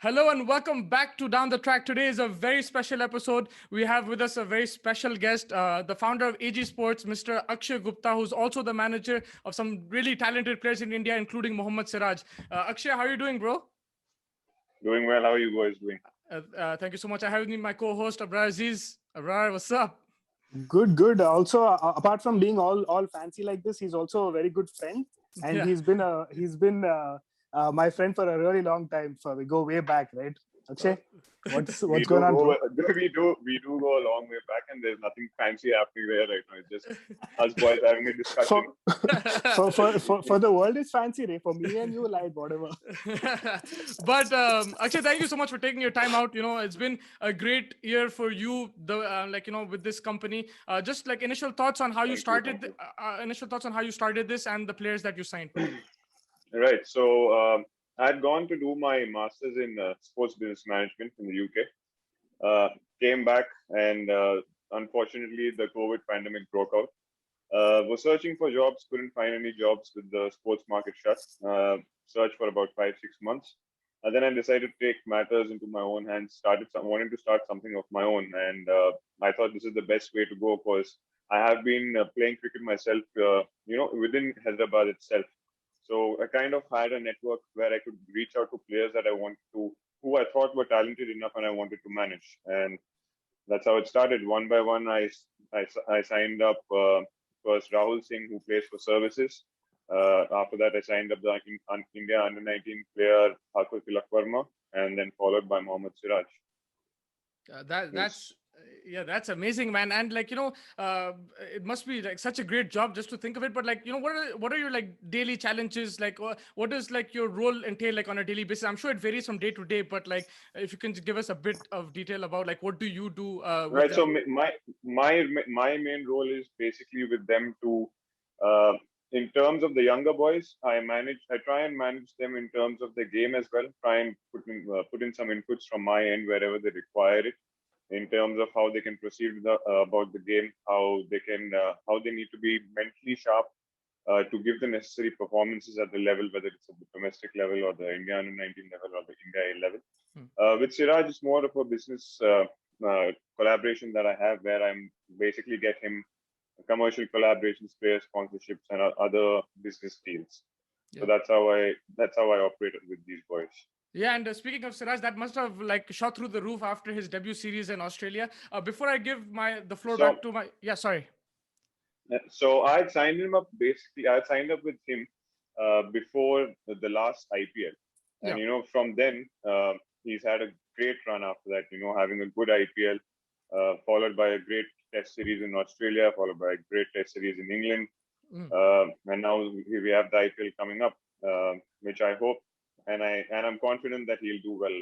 Hello and welcome back to Down the Track. Today is a very special episode. We have with us a very special guest, the founder of AG Sports, Mr. Akshay Gupta, who's also the manager of some really talented players in India, including Mohammed Siraj. Akshay, how are you doing, bro? Doing well. How are you guys doing? Thank you so much. I have with me my co-host, Abrar Aziz. Abrar, what's up? Good, good. Also, apart from being all fancy like this, he's also a very good friend, and Yeah. he's been my friend for a really long time. For we go way back, right? Akshay, what's We going do on, go. bro? We do go a long way back, and there's nothing fancy happening there right now. It's just us boys having a discussion. For the world is fancy, right? For me and you, like whatever. But Akshay, thank you so much for taking your time out. It's been a great year for you, with this company. Just like initial thoughts on how you started. Initial thoughts on how you started this and the players that you signed. Right. So I had gone to do my masters in sports business management in the UK. Came back, and unfortunately, the COVID pandemic broke out. Was searching for jobs, couldn't find any jobs with the sports market shut. Searched for about 5-6 months. And then I decided to take matters into my own hands. Wanting to start something of my own, and I thought this is the best way to go because I have been playing cricket myself, within Hyderabad itself. So I kind of had a network where I could reach out to players that I wanted to, who I thought were talented enough, and I wanted to manage. And that's how it started. One by one, I signed up first Rahul Singh, who plays for services. After that, I signed up the India under-19 player Thakur, Tilak, Varma, and then followed by Mohammed Siraj. That's amazing, man. And it must be like such a great job just to think of it. But what are your like daily challenges? Like what does like your role entail like on a daily basis? I'm sure it varies from day to day, but like if you can give us a bit of detail about like what do you do with Right. So them? my main role is basically with them to, in terms of the younger boys, I try and manage them in terms of the game as well. Try and put in some inputs from my end wherever they require it, in terms of how they can proceed about the game, how they need to be mentally sharp to give the necessary performances at the level, whether it's at the domestic level or the India under-19 level or the India A level. With Siraj, it's more of a business collaboration that I have, where I'm basically get him commercial collaborations, player sponsorships, and other business deals. So that's how I operated with these boys. Yeah, and speaking of Siraj, that must have like shot through the roof after his debut series in Australia. Before I give the floor So back to my sorry. So I signed him up. Basically, I signed up with him before the last IPL, and Yeah. from then he's had a great run after that. Having a good IPL, followed by a great Test series in Australia, followed by a great Test series in England, Mm. and now we have the IPL coming up, which I hope, and I'm confident that he'll do well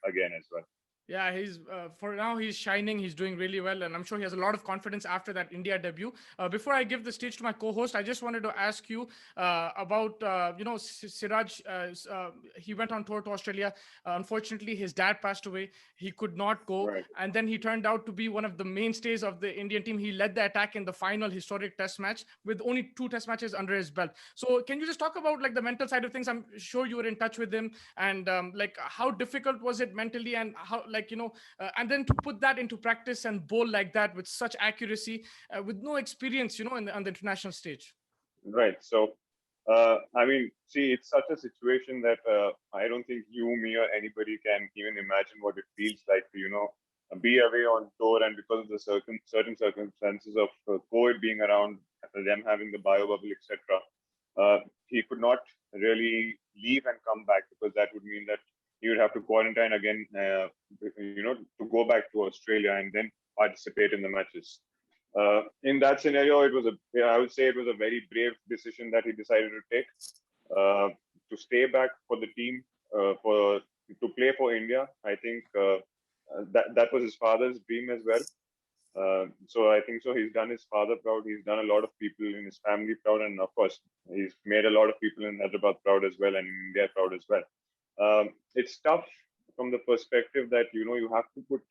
again as well. Yeah, he's for now he's shining. He's doing really well, and I'm sure he has a lot of confidence after that India debut. Before I give the stage to my co-host, I just wanted to ask you about Siraj. He went on tour to Australia. Unfortunately, his dad passed away. He could not go, Right. and then he turned out to be one of the mainstays of the Indian team. He led the attack in the final historic Test match with only 2 Test matches under his belt. So, can you just talk about like the mental side of things? I'm sure you were in touch with him, and like how difficult was it mentally, and how and then to put that into practice and bowl like that with such accuracy, with no experience, on the international stage. Right. So, I mean, see, it's such a situation that I don't think you, me, or anybody can even imagine what it feels like to, be away on tour, and because of the certain circumstances of COVID being around, them having the bio bubble, etc. He could not really leave and come back, because that would mean that he would have to quarantine again, to go back to Australia and then participate in the matches. In that scenario, I would say it was a very brave decision that he decided to take, to stay back for the team, to play for India. I think that was his father's dream as well. So I think so. He's done his father proud. He's done a lot of people in his family proud, and of course, he's made a lot of people in Hyderabad proud as well, and in India proud as well. It's tough from the perspective that you have to put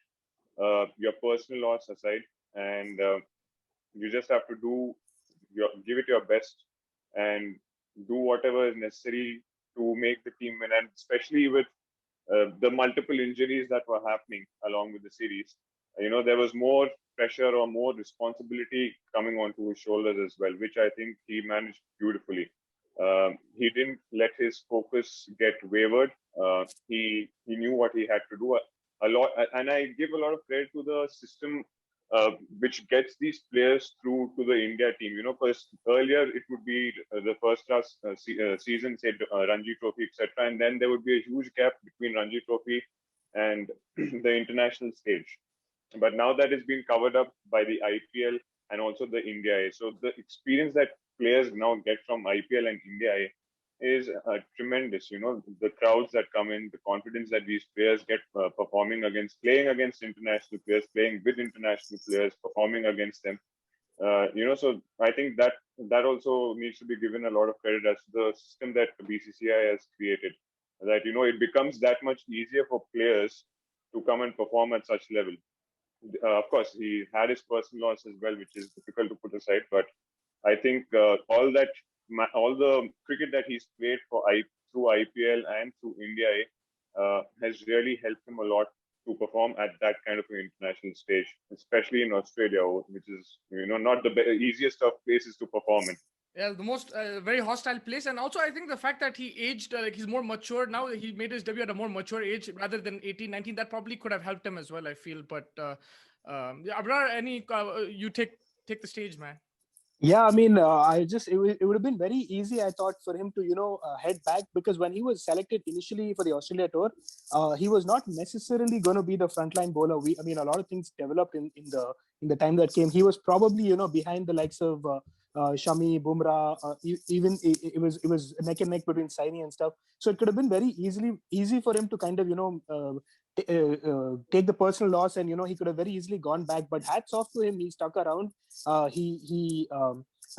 your personal loss aside, and you just have to give it your best, and do whatever is necessary to make the team win. And especially with the multiple injuries that were happening along with the series, there was more pressure or more responsibility coming onto his shoulders as well, which I think he managed beautifully. He didn't let his focus get wavered. He knew what he had to do a lot, and I give a lot of credit to the system which gets these players through to the India team. Because earlier it would be the first class season, say Ranji Trophy, etc., and then there would be a huge gap between Ranji Trophy and the international stage. But now that is being covered up by the IPL and also the India A. So the experience that players now get from IPL and India A is tremendous. The crowds that come in, the confidence that these players get playing against international players, playing with international players, performing against them. So I think that also needs to be given a lot of credit as to the system that BCCI has created. That it becomes that much easier for players to come and perform at such level. Of course, he had his personal loss as well, which is difficult to put aside. But I think all the cricket that he's played through IPL and through India A has really helped him a lot to perform at that kind of an international stage, especially in Australia, which is not the easiest of places to perform in. Yeah, the most very hostile place. And also I think the fact that he aged, like he's more mature now, he made his debut at a more mature age rather than 18, 19. That probably could have helped him as well, I feel. But yeah, Abrar, you take the stage, man. Yeah, I mean, it would have been very easy, I thought, for him to head back, because when he was selected initially for the Australia tour, he was not necessarily going to be the frontline bowler. A lot of things developed in the time that came. He was probably behind the likes of Shami, Bumrah. Even it was neck and neck between Saini and stuff. So it could have been very easy for him to kind of take the personal loss, and he could have very easily gone back. But hats off to him, he stuck around. He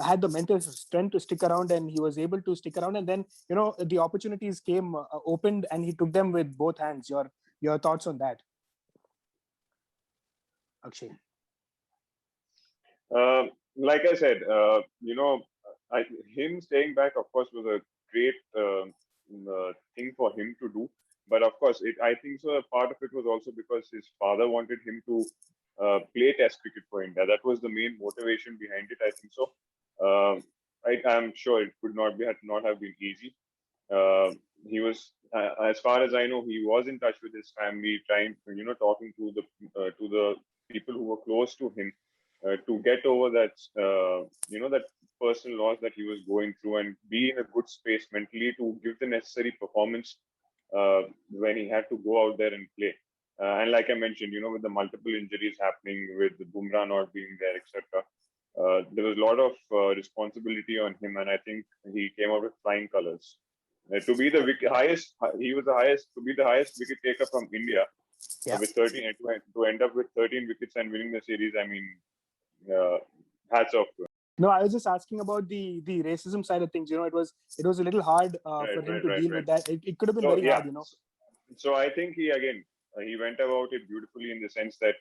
had the mental strength to stick around, and he was able to stick around. And then the opportunities came opened, and he took them with both hands. Your thoughts on that, Akshay? Like I said, him staying back, of course, was a great thing for him to do. But of course, I think so. A part of it was also because his father wanted him to play Test cricket for India. That was the main motivation behind it. I think so. I'm sure it could not have been easy. He was, as far as I know, he was in touch with his family, trying, talking to the people who were close to him to get over that, that personal loss that he was going through, and be in a good space mentally to give the necessary performance when he had to go out there and play. And like I mentioned, with the multiple injuries happening, with the Bumrah not being there, etc., there was a lot of responsibility on him, and I think he came out with flying colors. To be the highest wicket taker from India, with 13, to end up with 13 wickets and winning the series. I mean, hats off to him. No, I was just asking about the racism side of things. It was a little hard for him to deal with that. It could have been very hard, So I think he went about it beautifully, in the sense that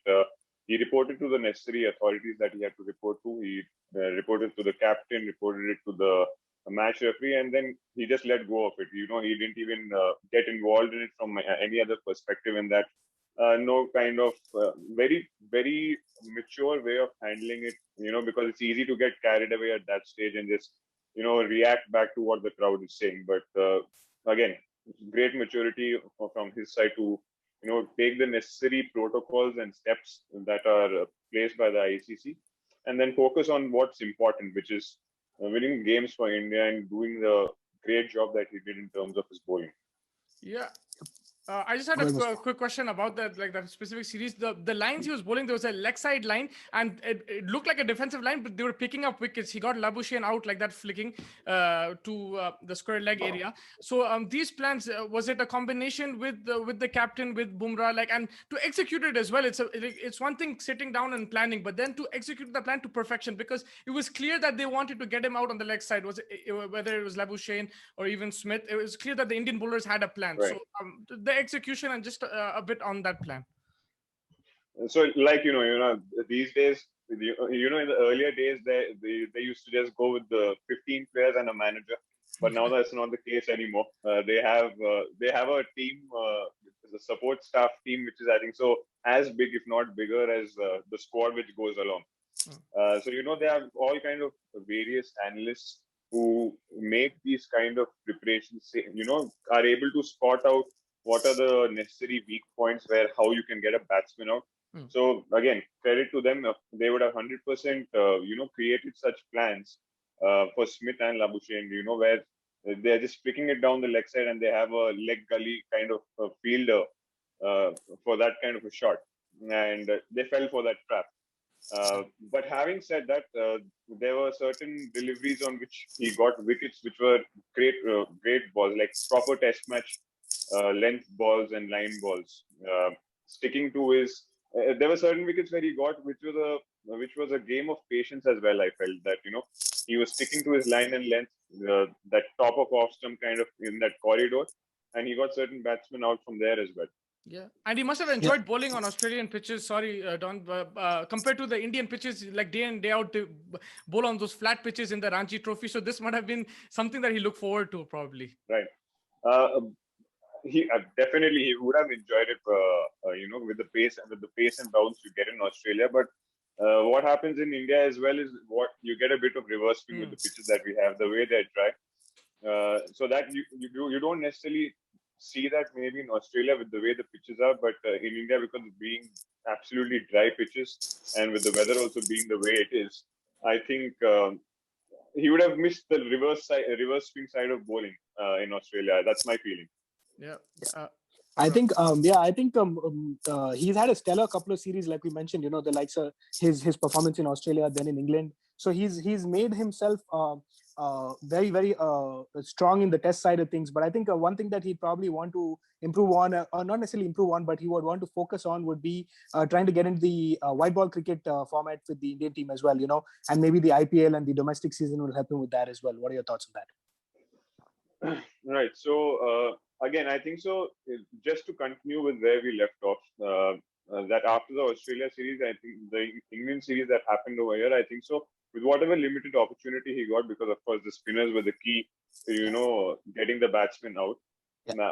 he reported to the necessary authorities that he had to report to. He reported to the captain, reported it to the match referee, and then he just let go of it. He didn't even get involved in it from any other perspective, in that no kind of very, very mature way of handling it, because it's easy to get carried away at that stage and just, react back to what the crowd is saying. But again, great maturity from his side to, take the necessary protocols and steps that are placed by the ICC, and then focus on what's important, which is winning games for India and doing the great job that he did in terms of his bowling. Yeah. I just had a quick question about that, like that specific series. The lines he was bowling, there was a leg side line, and it looked like a defensive line, but they were picking up wickets. He got Labuschagne out like that, flicking to the square leg area. So these plans, was it a combination with the captain, with Bumrah, and to execute it as well? It's one thing sitting down and planning, but then to execute the plan to perfection, because it was clear that they wanted to get him out on the leg side. Whether it was Labuschagne or even Smith, it was clear that the Indian bowlers had a plan. Right. So the execution, and just a bit on that plan. So, these days, in the earlier days, they used to just go with the 15 players and a manager, but now that's not the case anymore. They have a team the support staff team, which is I think so as big, if not bigger, as the squad which goes along. So there are all kind of various analysts who make these kind of preparations. Are able to spot out what are the necessary weak points where how you can get a batsman out. So again, credit to them. They would have 100% created such plans for Smith and Labuschagne. Where they're just picking it down the leg side and they have a leg gully kind of a fielder for that kind of a shot, and they fell for that trap. But having said that, there were certain deliveries on which he got wickets, which were great balls, like proper test match length balls and line balls. Sticking to his, there were certain wickets where he got, which was a game of patience as well. I felt that he was sticking to his line and length, that top of off stump kind of in that corridor, and he got certain batsmen out from there as well. Yeah, and he must have enjoyed bowling on Australian pitches. Sorry, Don. Compared to the Indian pitches, like day in day out, to bowl on those flat pitches in the Ranji Trophy. So this might have been something that he looked forward to, probably. Right. He definitely he would have enjoyed it, with the pace and bounce you get in Australia. But what happens in India as well is what you get a bit of reverse swing with the pitches that we have, the way they're dry. So that you don't necessarily see that maybe in Australia with the way the pitches are, but in India, because of being absolutely dry pitches and with the weather also being the way it is, I think he would have missed the reverse swing side of bowling in Australia. That's my feeling. Yeah. I think, he's had a stellar couple of series, like we mentioned. The likes of his performance in Australia, then in England. So he's made himself very, very strong in the test side of things. But I think one thing that he'd probably want to improve on, or not necessarily improve on, but he would want to focus on would be trying to get into the white ball cricket format with the Indian team as well. And maybe the IPL and the domestic season will help him with that as well. What are your thoughts on that? Right. So again, I think so. Just to continue with where we left off, that after the Australia series, I think the England series that happened over here, I think so. With whatever limited opportunity he got, because of course the spinners were the key to getting the batsmen out.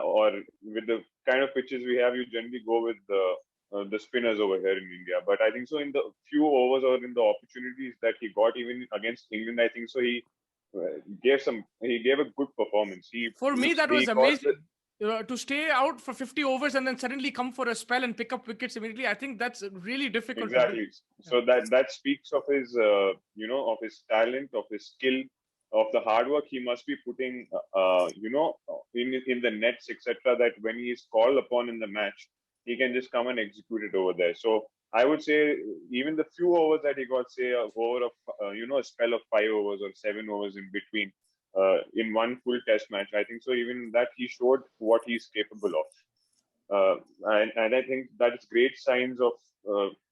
Or with the kind of pitches we have, you generally go with the spinners over here in India. But I think so in the few overs or in the opportunities that he got, even against England, I think so he gave a good performance. For me, that was amazing. To stay out for 50 overs and then suddenly come for a spell and pick up wickets immediately, I think that's really difficult. Exactly. So that speaks of his, of his talent, of his skill, of the hard work he must be putting, in the nets, etc. That when he is called upon in the match, he can just come and execute it over there. So I would say even the few overs that he got, say a spell of 5 overs or 7 overs in between. In one full test match, I think so. Even that he showed what he's capable of, and I think that is great signs of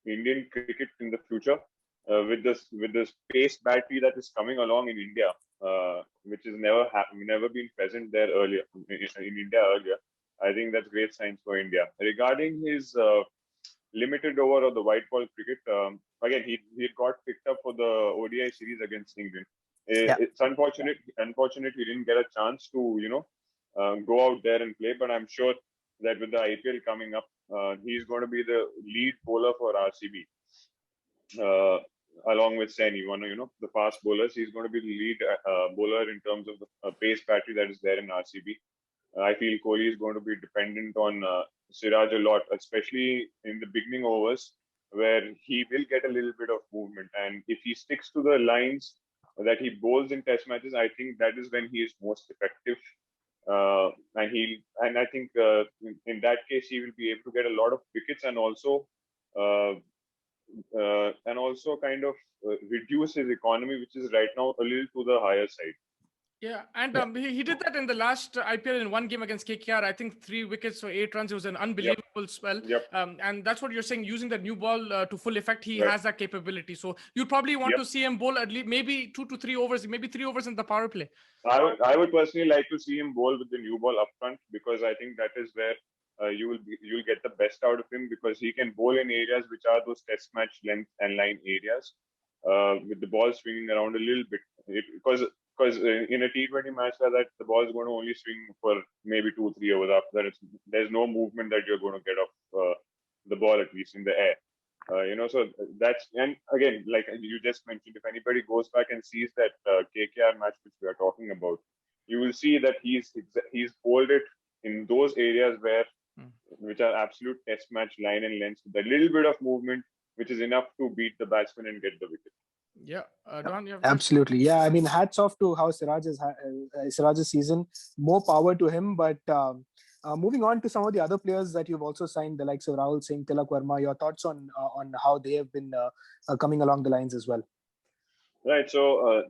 Indian cricket in the future with this pace battery that is coming along in India, which has never been present there earlier in India earlier. I think that's great signs for India. Regarding his limited over or the white ball cricket, again he got picked up for the ODI series against England. It's unfortunate he didn't get a chance to go out there and play, but I'm sure that with the IPL coming up, he's going to be the lead bowler for RCB along with Saini, the fast bowlers. He's going to be the lead bowler in terms of the pace battery that is there in RCB. I feel Kohli is going to be dependent on Siraj a lot, especially in the beginning overs where he will get a little bit of movement, and if he sticks to the lines that he bowls in test matches, I think that is when he is most effective. And I think in that case he will be able to get a lot of wickets and also kind of reduce his economy, which is right now a little to the higher side. Yeah, and he did that in the last IPL in one game against KKR. I think 3 wickets for 8 runs. It was an unbelievable spell. And that's what you're saying. Using the new ball to full effect, he has that capability. So you probably want to see him bowl at least maybe 2 to 3 overs, maybe 3 overs in the power play. I would personally like to see him bowl with the new ball up front, because I think that is where you'll get the best out of him, because he can bowl in areas which are those test match length and line areas with the ball swinging around a little bit. Because because in a T20 match like that, the ball is going to only swing for maybe 2-3 overs. After that, there's no movement that you're going to get off the ball, at least in the air. So that's, and again, like you just mentioned, if anybody goes back and sees that KKR match which we are talking about, you will see that he's bowled it in those areas which are absolute test match line and length, with a little bit of movement, which is enough to beat the batsman and get the wicket. Yeah, Don, you have Absolutely. Yeah, I mean, hats off to how Siraj's season. More power to him. But moving on to some of the other players that you've also signed, the likes of Rahul, Singh, Tilak, Varma. Your thoughts on how they have been coming along the lines as well? Right. So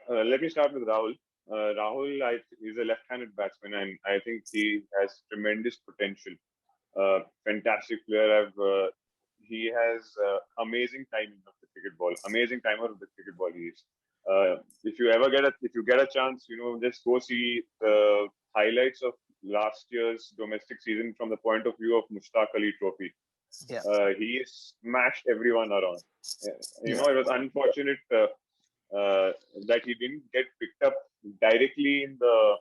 let me start with Rahul. Rahul is a left-handed batsman, and I think he has tremendous potential. Fantastic player. He has amazing timing of the cricket ball. Amazing timer of the cricket ball. He is. If you get a chance, just go see the highlights of last year's domestic season from the point of view of Mushtaq Ali Trophy. Yeah. He smashed everyone around. It was unfortunate that he didn't get picked up directly in the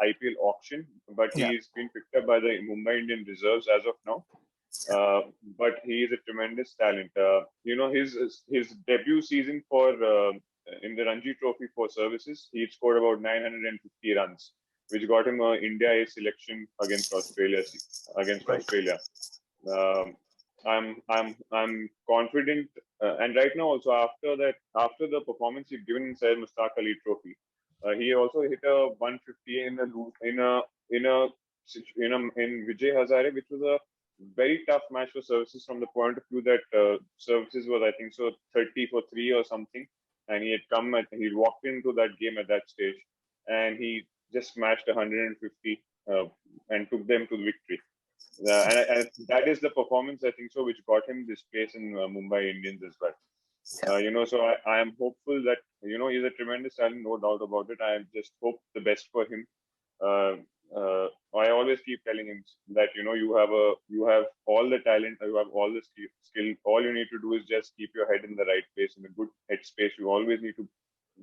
IPL auction, but he's been picked up by the Mumbai Indian reserves as of now. But he is a tremendous talent. His debut season in the Ranji Trophy for services, he scored about 950 runs, which got him an India A selection against Australia. I'm confident, and right now also after the performance he's given inside Mushtaq Ali Trophy, he also hit a 150 in Vijay Hazare, which was a very tough match for services from the point of view that services was, I think so, 30 for 3 or something, and he walked into that game at that stage, and he just smashed 150 and took them to the victory. And that is the performance, I think so, which got him this place in Mumbai Indians as well. So I am hopeful that, he's a tremendous talent, no doubt about it. I just hope the best for him. I always keep telling him that, you have all the talent, you have all the skill. All you need to do is just keep your head in the right place, in a good headspace. You always need to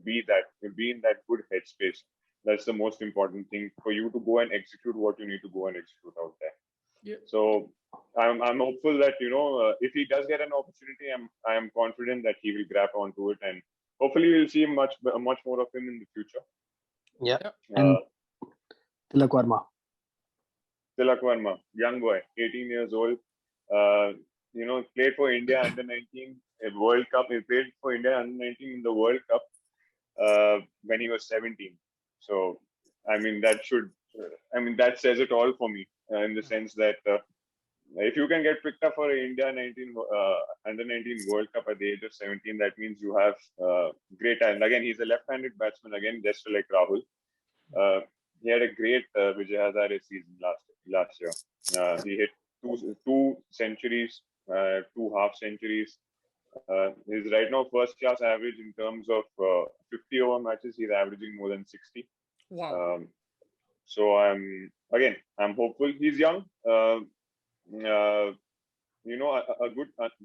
be in that good headspace. That's the most important thing for you to go and execute what you need to go and execute out there. Yeah. So I'm hopeful that if he does get an opportunity, I am confident that he will grab onto it, and hopefully we'll see much more of him in the future. Yeah. And Tilak Varma, young boy, 18 years old. Played for India under 19 World Cup. He played for India under 19 in the World Cup when he was 17. So that says it all for me. In the sense that if you can get picked up for India under 19 World Cup at the age of 17, that means you have great talent. Again, he's a left-handed batsman, again, just like Rahul. He had a great Vijay Hazare season last year. He hit two centuries, 2 half centuries. He's right now first-class average in terms of 50-over matches. He's averaging more than 60. Wow. So I'm hopeful. He's young.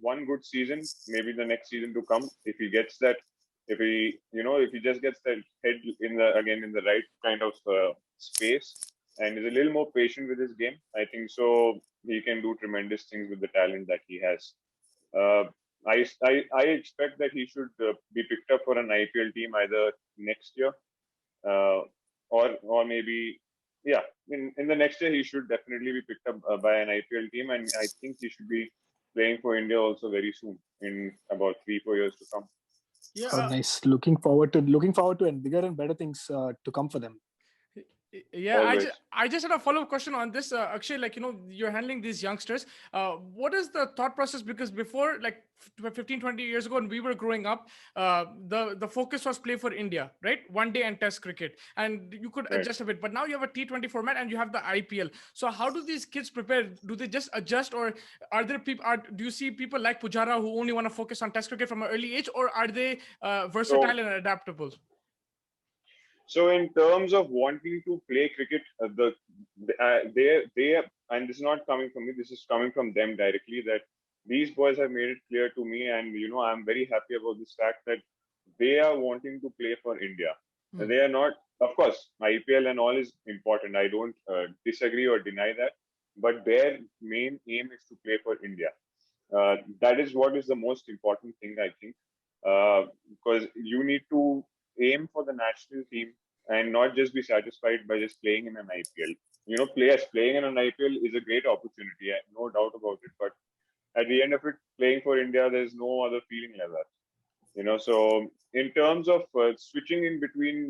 One good season, maybe the next season to come. If he gets that, if he just gets that head in the right kind of space and is a little more patient with his game, I think so he can do tremendous things with the talent that he has. I expect that he should be picked up for an IPL team either next year or maybe. Yeah, in the next year, he should definitely be picked up by an IPL team, and I think he should be playing for India also very soon, in about 3-4 years to come. Yeah, nice. Looking forward to and bigger and better things to come for them. Yeah, I just had a follow-up question on this, Akshay. You're handling these youngsters. What is the thought process? Because before, 15, 20 years ago, when we were growing up, the focus was play for India, right? One day and Test cricket, and you could adjust a bit. But now you have a T20 format and you have the IPL. So how do these kids prepare? Do they just adjust, or are there people? Do you see people like Pujara who only want to focus on Test cricket from an early age, or are they versatile and adaptable? So in terms of wanting to play cricket, they and this is not coming from me. This is coming from them directly. That these boys have made it clear to me, and I'm very happy about this fact that they are wanting to play for India. They are not, of course, IPL and all is important. I don't disagree or deny that. But their main aim is to play for India. That is what is the most important thing, I think, because you need to aim for the national team and not just be satisfied by just playing in an IPL. Players playing in an IPL is a great opportunity, no doubt about it. But at the end of it, playing for India, there's no other feeling like that. So in terms of switching in between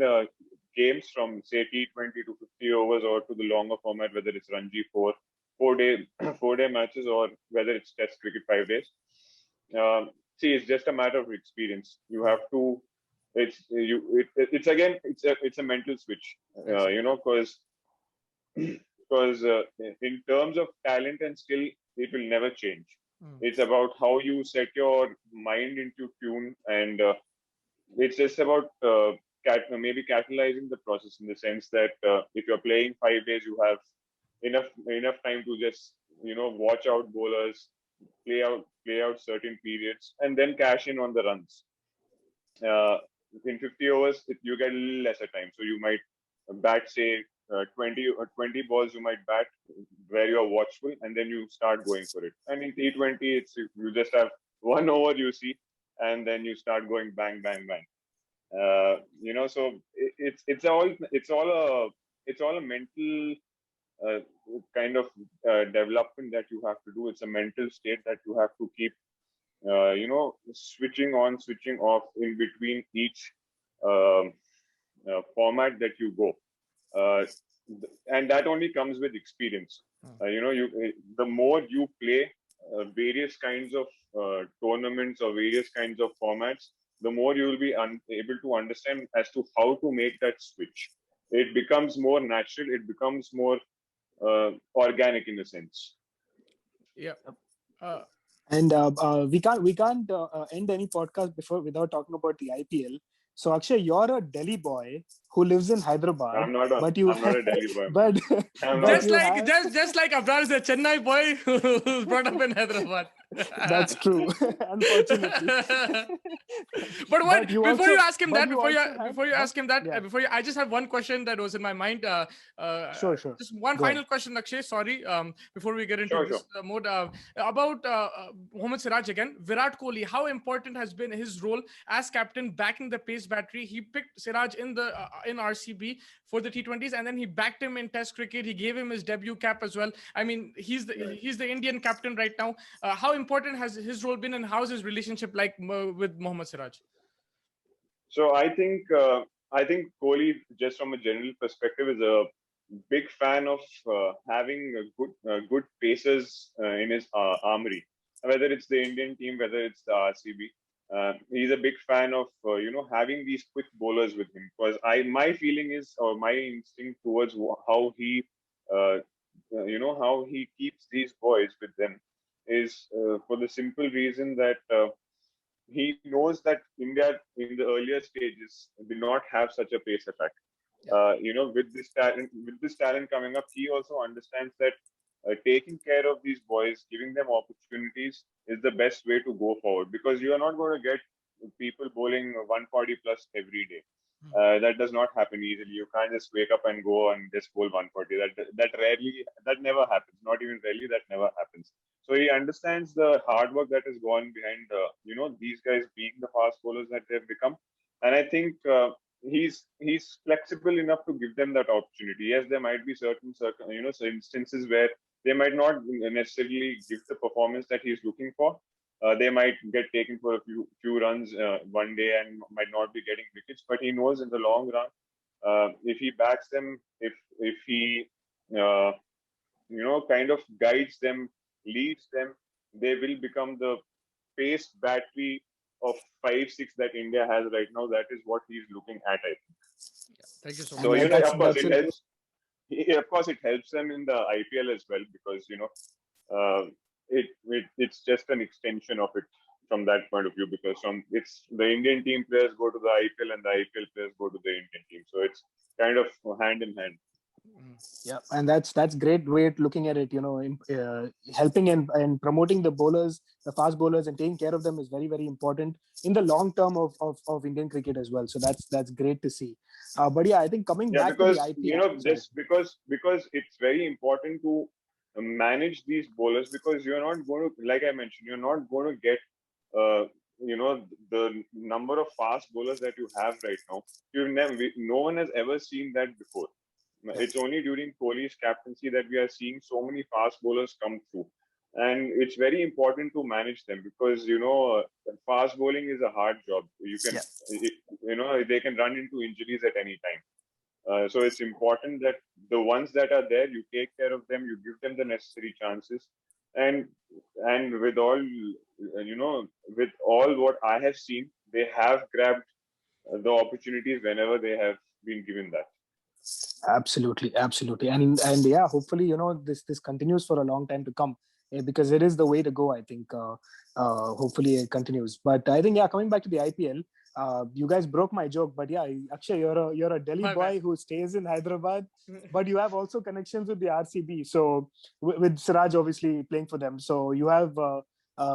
games from say T20 to 50 overs or to the longer format, whether it's Ranji 4-day 4-day matches or whether it's Test cricket 5 days. See, it's just a matter of experience. You have to. It's a mental switch. Because in terms of talent and skill, it will never change. It's about how you set your mind into tune, and it's just about maybe catalyzing the process in the sense that if you're playing 5 days, you have enough time to just watch out bowlers, play out certain periods, and then cash in on the runs. In 50 overs, you get a little lesser time, so you might bat say 20 balls. You might bat where you are watchful, and then you start going for it. And in T20, you just have 1 over you see, and then you start going bang bang bang. So it's all a mental kind of development that you have to do. It's a mental state that you have to keep, switching on, switching off in between each format that you go. And that only comes with experience. The more you play various kinds of tournaments or various kinds of formats, the more you will be able to understand as to how to make that switch. It becomes more natural. It becomes more organic in a sense. Yeah. And we can't end any podcast without talking about the IPL. So Akshay, you're a Delhi boy who lives in Hyderabad. I'm not a Delhi boy. But just like Abrar is a Chennai boy who's brought up in Hyderabad. That's true, unfortunately. Before you ask him that, I just have one question that was in my mind. Sure. Just one final question, Akshay. Sorry, before we get into this mode, about Mohammed Siraj again. Virat Kohli, how important has been his role as captain backing the pace battery? He picked Siraj in RCB for the T20s, and then he backed him in Test cricket. He gave him his debut cap as well. I mean, he's the Indian captain right now. How important has his role been, and how's his relationship like with Mohammed Siraj? So I think Kohli, just from a general perspective, is a big fan of having good pacers in his armory. Whether it's the Indian team, whether it's the RCB, he's a big fan of having these quick bowlers with him. Because my feeling is, or my instinct towards how he how he keeps these boys with them is for the simple reason that he knows that India in the earlier stages did not have such a pace attack. With this talent coming up, he also understands that taking care of these boys, giving them opportunities is the best way to go forward, because you are not going to get people bowling 140 plus every day. That does not happen easily. You can't just wake up and go and just bowl 140. That never happens. Not even rarely, that never happens. So he understands the hard work that has gone behind, these guys being the fast bowlers that they've become. And I think he's flexible enough to give them that opportunity. Yes, there might be certain instances where they might not necessarily give the performance that he's looking for. They might get taken for a few runs one day and might not be getting wickets. But he knows in the long run, if he backs them, if he kind of guides them, leads them, they will become the pace battery of 5-6 that India has right now. That is what he's looking at, I think. Yeah, thank you so much. So, of course, it helps. Of course, it helps them in the IPL as well, because it's just an extension of it from that point of view, because it's the Indian team players go to the IPL and the IPL players go to the Indian team, so it's kind of hand in hand. Yeah, and that's great way of looking at it. Helping and promoting the bowlers, the fast bowlers, and taking care of them is very, very important in the long term of Indian cricket as well. So that's great to see. But yeah, I think coming Yeah, back to the because IPL. Sorry. just because it's very important to manage these bowlers, because you're not going to, like I mentioned, you're not going to get uh, the number of fast bowlers that you have right now. No one has ever seen that before. It's only during Kohli's captaincy that we are seeing so many fast bowlers come through, and it's very important to manage them, because fast bowling is a hard job. Yeah. They can run into injuries at any time. So it's important that the ones that are there, you take care of them, you give them the necessary chances, and with all with all what I have seen, they have grabbed the opportunities whenever they have been given that. Absolutely, absolutely, and yeah, hopefully this continues for a long time to come, because it is the way to go. I think hopefully it continues. But I think, yeah, coming back to the IPL, you guys broke my joke, but yeah, Akshay, you're a Delhi My boy bad. who stays in Hyderabad, but you have also connections with the RCB. So with Siraj obviously playing for them, so you have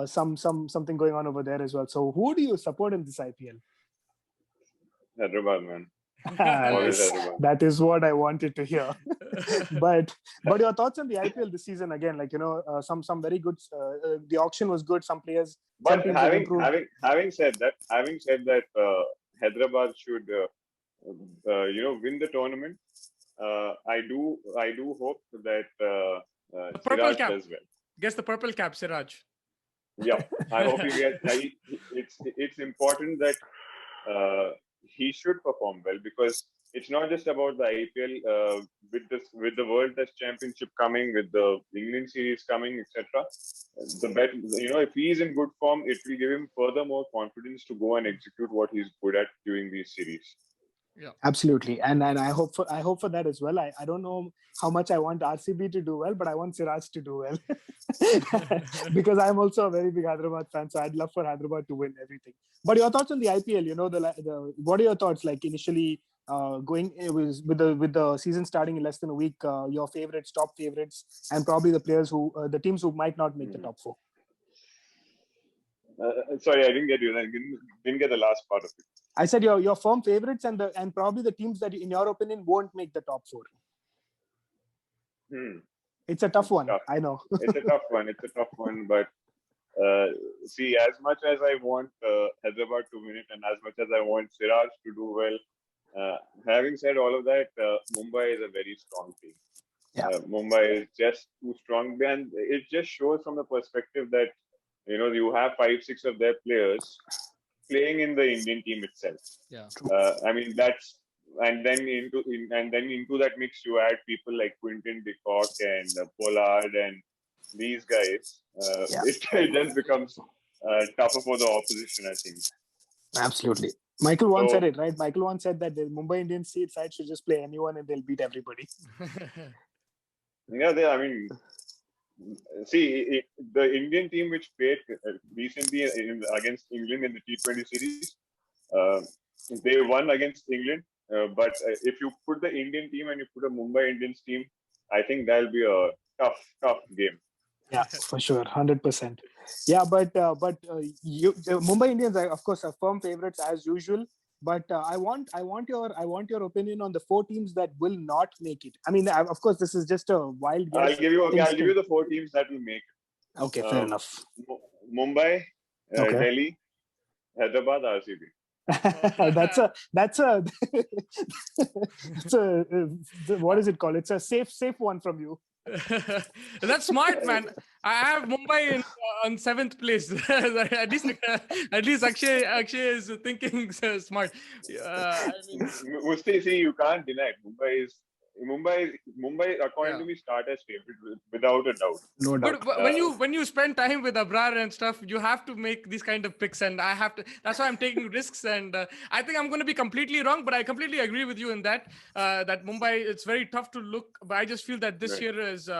something going on over there as well. So who do you support in this IPL? Hyderabad, man. Always Yes, Hyderabad. that is what I wanted to hear. but your thoughts on the IPL this season again? Some very good. The auction was good. Some players, some But teams have improved. having said that, Hyderabad should win the tournament. I do hope that The purple Siraj cap. does well. Guess the purple cap, Siraj. Yeah, I hope he gets. It's important that he should perform well, because it's not just about the IPL. With the World Test Championship coming, with the England series coming, etc. If he is in good form, it will give him further more confidence to go and execute what he's good at during these series. Yeah, Absolutely, and I hope for that as well. I don't know how much I want RCB to do well, but I want Siraj to do well because I'm also a very big Hyderabad fan. So I'd love for Hyderabad to win everything. But your thoughts on the IPL? What are your thoughts like initially going with the season starting in less than a week? Your favorites, top favorites, and probably the players the teams who might not make the top four. Sorry, I didn't get you. I didn't get the last part of it. I said your firm favorites and probably the teams that, in your opinion, won't make the top four. It's a tough one. Tough. I know. It's a tough one. But see, as much as I want Hyderabad to win it, and as much as I want Siraj to do well, having said all of that, Mumbai is a very strong team. Yeah. Mumbai is just too strong, and it just shows from the perspective that you have 5-6 of their players playing in the Indian team itself. yeah. I mean, and then into that mix you add people like Quinton de Kock and Pollard and these guys. It just becomes tougher for the opposition, I think. Absolutely. Michael once said it, right? Michael once said that the Mumbai Indians side should just play anyone and they'll beat everybody. Yeah, see, the Indian team which played recently against England in the T20 series, they won against England. But if you put the Indian team and you put a Mumbai Indians team, I think that'll be a tough game. Yeah, for sure, 100%. Yeah, but Mumbai Indians, of course, are firm favorites as usual. But I want your opinion on the 4 teams that will not make it. I mean, of course, this is just a wild guess. I'll give you the 4 teams that will make it. Okay, fair enough. Mumbai, Delhi, Hyderabad, RCB. that's a what is it called? It's a safe one from you. That's smart, man. I have Mumbai on 7th place. at least Akshay is thinking smart. Musti, see, you can't deny it. Mumbai, according to me, start as favorite without a doubt. No doubt. But when you spend time with Abrar and stuff, you have to make these kind of picks, and I have to. That's why I'm taking risks, and I think I'm going to be completely wrong, but I completely agree with you in that that Mumbai, it's very tough to look. But I just feel that this year is.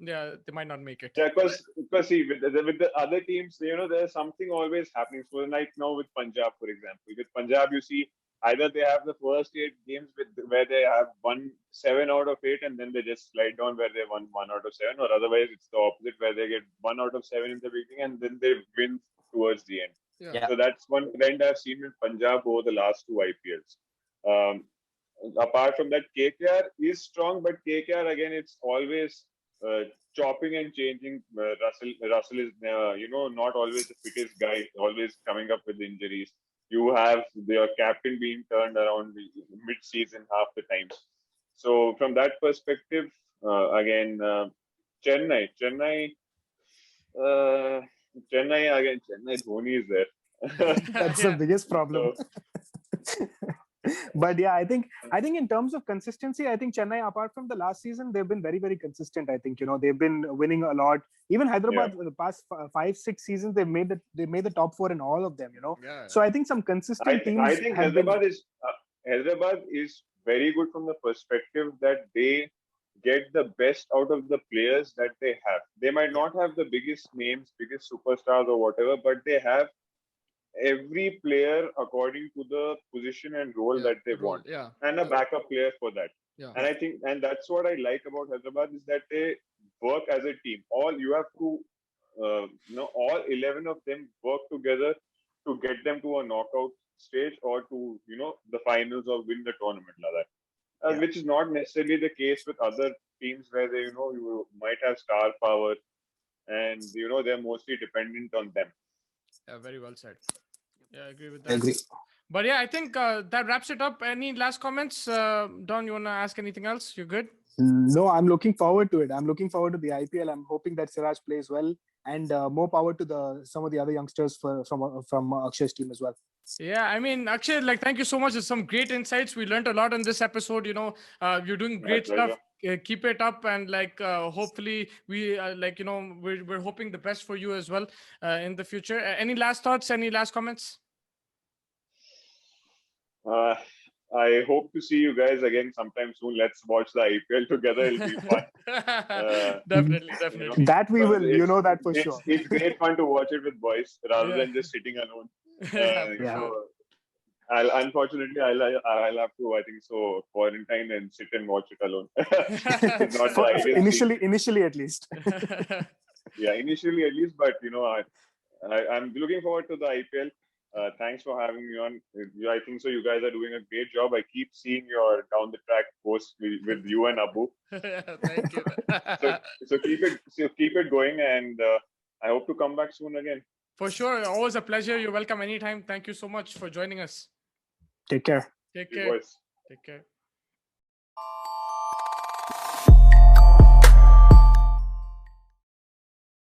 They might not make it. Yeah, because see, with the other teams, there's something always happening. So like now with Punjab, for example, with Punjab, you see either they have the first 8 games where they have won 7 out of 8, and then they just slide down where they won 1 out of 7, or otherwise it's the opposite where they get 1 out of 7 in the beginning and then they win towards the end. Yeah. So that's one trend I've seen in Punjab over the last 2 IPLs. Apart from that, KKR is strong, but KKR again, it's always chopping and changing. Russell is not always the fittest guy, always coming up with injuries. You have their captain being turned around mid-season half the time. So from that perspective, again, Chennai, Dhoni is there. That's the biggest problem. But yeah, I think in terms of consistency, I think Chennai, apart from the last season, they've been very, very consistent. I think they've been winning a lot. Even Hyderabad, the past 5-6 seasons, they made the top 4 in all of them. Yeah. So I think some consistent teams. I think Hyderabad is very good from the perspective that they get the best out of the players that they have. They might not have the biggest names, biggest superstars or whatever, but they have every player according to the position and role that they want, and a backup player for that. And I think, and that's what I like about Hyderabad, is that they work as a team. All 11 of them work together to get them to a knockout stage or to the finals or win the tournament like that. Which is not necessarily the case with other teams where they you might have star power and they're mostly dependent on them. Yeah, very well said. Yeah, I agree with that. I agree. But yeah, I think that wraps it up. Any last comments? Don, you want to ask anything else? You're good? No, I'm looking forward to it. I'm looking forward to the IPL. I'm hoping that Siraj plays well, and more power to some of the other youngsters from Akshay's team as well. Yeah, I mean, Akshay, thank you so much. There's some great insights. We learned a lot in this episode. You're doing great stuff. Keep it up, and hopefully we're hoping the best for you as well in the future. Any last thoughts? Any last comments? I hope to see you guys again sometime soon. Let's watch the IPL together. It'll be fun. Definitely. That we will. That for sure. It's great fun to watch it with boys rather than just sitting alone. So unfortunately, I'll have to, I think so, quarantine and sit and watch it alone. Not the ideal initially at least. Yeah, initially at least, but I'm looking forward to the IPL. Thanks for having me on. I think so. You guys are doing a great job. I keep seeing your down the track posts with you and Abu. Thank you. so keep it going, and I hope to come back soon again. For sure. Always a pleasure. You're welcome anytime. Thank you so much for joining us. Take care. Take care. Take care.